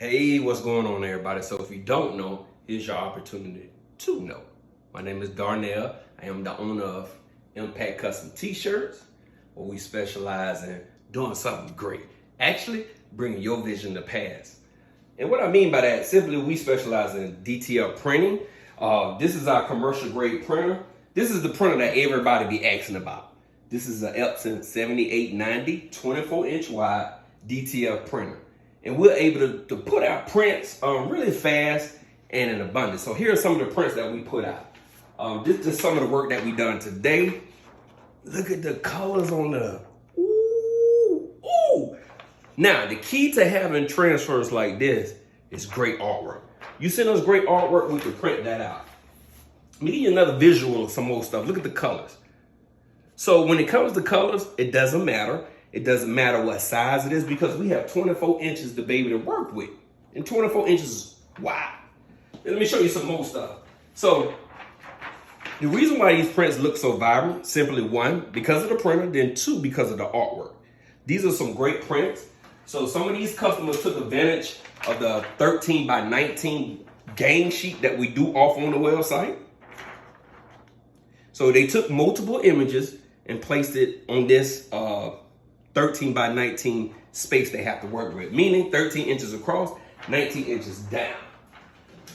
Hey, what's going on, everybody? So if you don't know, here's your opportunity to know. My name is Darnell. I am the owner of Impact Custom T-shirts, where we specialize in doing something great. Actually, bringing your vision to pass. And what I mean by that, simply we specialize in DTF printing. This is our commercial grade printer. This is the printer that everybody be asking about. This is an Epson 7890 24-inch wide DTF printer. And we're able to put out prints really fast and in abundance. So here are some of the prints that we put out. This is some of the work that we done today. Look at the colors on the, ooh. Now, the key to having transfers like this is great artwork. You send us great artwork, we can print that out. Let me give you another visual of some more stuff. Look at the colors. So when it comes to colors, it doesn't matter. It doesn't matter what size it is because we have 24 inches to be able to work with. And 24 inches is wide. Let me show you some more stuff. So the reason why these prints look so vibrant, simply one, because of the printer, then two, because of the artwork. These are some great prints. So some of these customers took advantage of the 13 by 19 game sheet that we do offer on the website. So they took multiple images and placed it on this 13 by 19 space they have to work with, meaning 13 inches across, 19 inches down.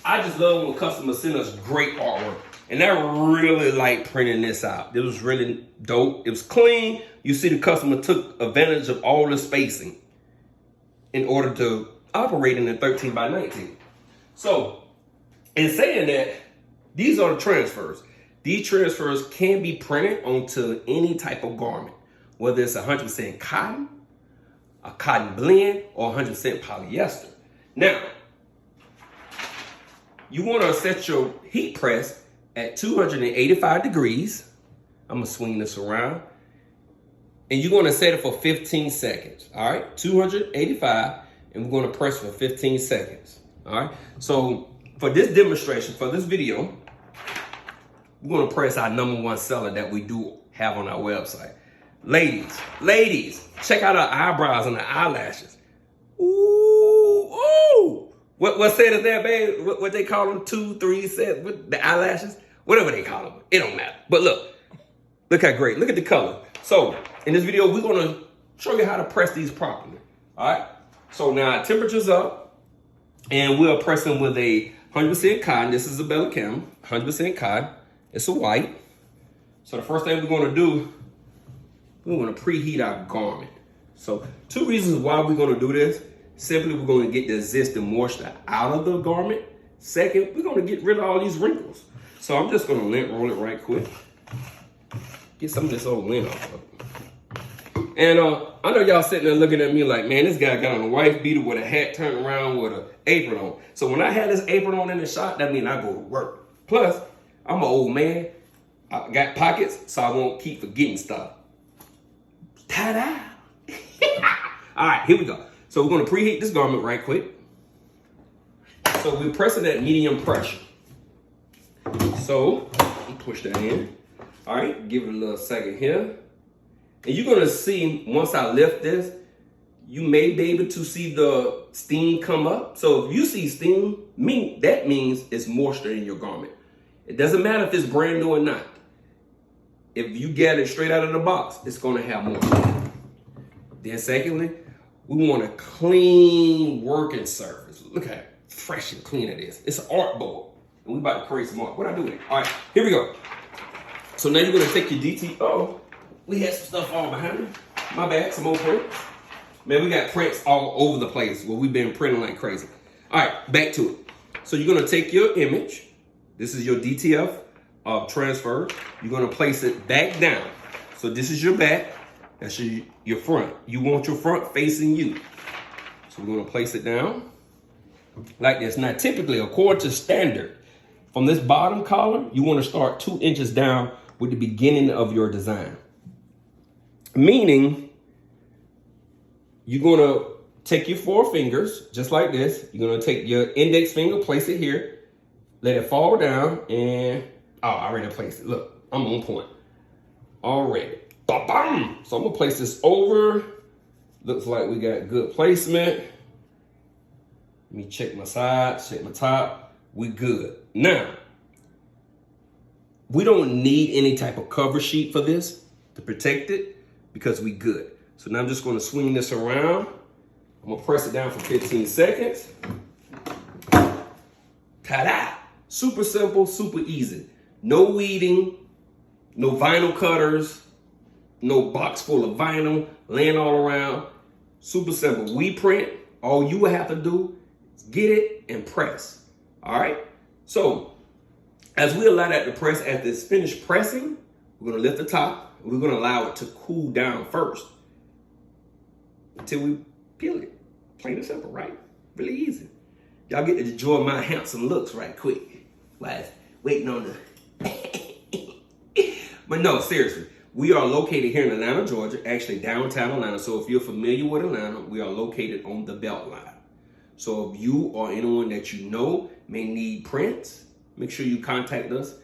I just love when customers send us great artwork, and I really like printing this out. It was really dope. It was clean. You see the customer took advantage of all the spacing in order to operate in the 13 by 19. So in saying that, these are the transfers. These transfers can be printed onto any type of garment, whether it's 100% cotton, a cotton blend, or 100% polyester. Now, you want to set your heat press at 285 degrees. I'm going to swing this around. And you're going to set it for 15 seconds. All right, 285, and we're going to press for 15 seconds. All right, so for this demonstration, for this video, we're going to press our #1 seller that we do have on our website. Ladies, check out our eyebrows and the eyelashes. Ooh. What set is that, babe? What they call them? 2, 3 sets? What, the eyelashes? Whatever they call them. It don't matter. But look how great. Look at the color. So in this video, we're going to show you how to press these properly. All right. So now temperature's up, and we're pressing with a 100% cotton. This is a Bella Cam, 100% cotton. It's a white. So the first thing we're going to do, we're going to preheat our garment. So two reasons why we're going to do this. Simply, we're going to get the existing moisture out of the garment. Second, we're going to get rid of all these wrinkles. So I'm just going to lint roll it right quick. Get some of this old lint off of it. And I know y'all sitting there looking at me like, man, this guy got on a wife beater with a hat turned around with an apron on. So when I had this apron on in the shop, that means I go to work. Plus, I'm an old man. I got pockets, so I won't keep forgetting stuff. Ta-da! All right, here we go. So we're going to preheat this garment right quick. So we're pressing at medium pressure. So push that in. All right, give it a little second here. And you're going to see, once I lift this, you may be able to see the steam come up. So if you see steam, that means it's moisture in your garment. It doesn't matter if it's brand new or not. If you get it straight out of the box, it's going to have moisture. Then secondly, we want a clean working surface. Look how fresh and clean it is. It's an art board. And we about to create some art. What I do with it? All right, here we go. So now you're going to take your DT. Oh, we had some stuff all behind me. My bad, some more prints. Man, we got prints all over the place where we've been printing like crazy. All right, back to it. So you're going to take your image. This is your DTF transfer. You're going to place it back down. So this is your back. That's your front. You want your front facing you. So we're going to place it down like this. Now, typically, according to standard, from this bottom collar, you want to start 2 inches down with the beginning of your design. Meaning, you're going to take your 4 fingers, just like this. You're going to take your index finger, place it here, let it fall down, and, oh, I already placed it. Look, I'm on point already. Ba-bam! So I'm going to place this over. Looks like we got good placement. Let me check my sides, check my top. We good. Now, we don't need any type of cover sheet for this to protect it because we good. So now I'm just gonna swing this around. I'm gonna press it down for 15 seconds. Ta-da! Super simple, super easy. No weeding, no vinyl cutters, no box full of vinyl laying all around. Super simple. We print. All you will have to do is get it and press. All right? So, as we allow that to press, after it's finished pressing, we're going to lift the top. And we're going to allow it to cool down first until we peel it. Plain and simple, right? Really easy. Y'all get to enjoy my handsome looks right quick while waiting on the... But no, seriously. We are located here in Atlanta, Georgia, actually downtown Atlanta. So if you're familiar with Atlanta, we are located on the Beltline. So if you or anyone that you know may need prints, make sure you contact us.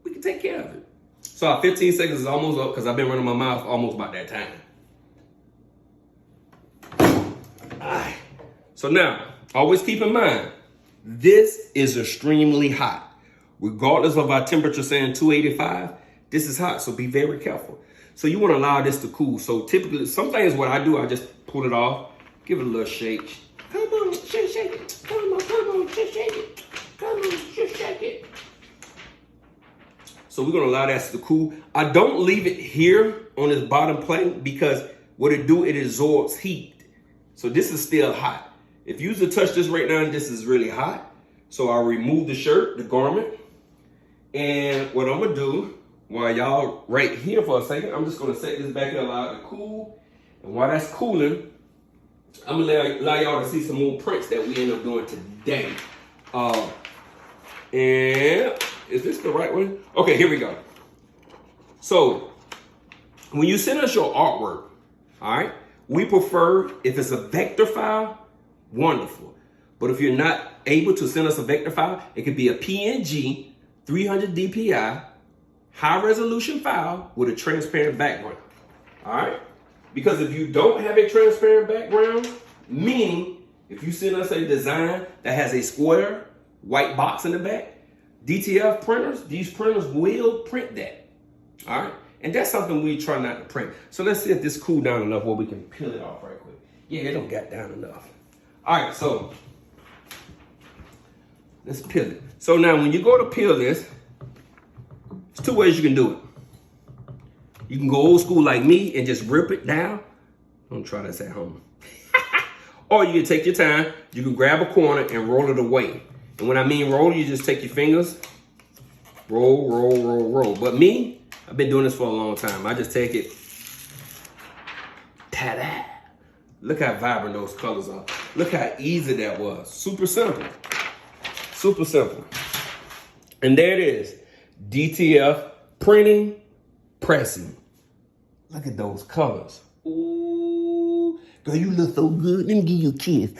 We can take care of it. So our 15 seconds is almost up because I've been running my mouth almost about that time. All right. So now, always keep in mind, this is extremely hot. Regardless of our temperature saying 285, this is hot, so be very careful. So you want to allow this to cool. So typically, some things what I do, I just pull it off, give it a little shake. Come on, shake it. Come on, shake it. Come on, shake it. So we're going to allow that to cool. I don't leave it here on this bottom plate because what it do, it absorbs heat. So this is still hot. If you use to touch this right now, this is really hot. So I'll remove the shirt, the garment. And what I'm going to do, while y'all right here for a second, I'm just going to set this back here, allow it to cool. And while that's cooling, I'm going to allow y'all to see some more prints that we end up doing today. And is this the right one? Okay, here we go. So when you send us your artwork, all right, we prefer if it's a vector file, wonderful. But if you're not able to send us a vector file, it could be a PNG, 300 DPI, high resolution file with a transparent background. All right? Because if you don't have a transparent background, meaning if you send us a design that has a square white box in the back, DTF printers, these printers will print that. All right? And that's something we try not to print. So let's see if this cool down enough where we can peel it off right quick. Yeah, it don't get down enough. All right, so let's peel it. So now when you go to peel this, there's two ways you can do it. You can go old school like me and just rip it down. Don't try this at home. Or you can take your time. You can grab a corner and roll it away. And when I mean roll, you just take your fingers, roll, roll, roll, roll. But me, I've been doing this for a long time. I just take it, ta-da. Look how vibrant those colors are. Look how easy that was. Super simple. Super simple. And there it is. DTF printing, pressing. Look at those colors. Ooh, girl, you look so good. Let me give you a kiss.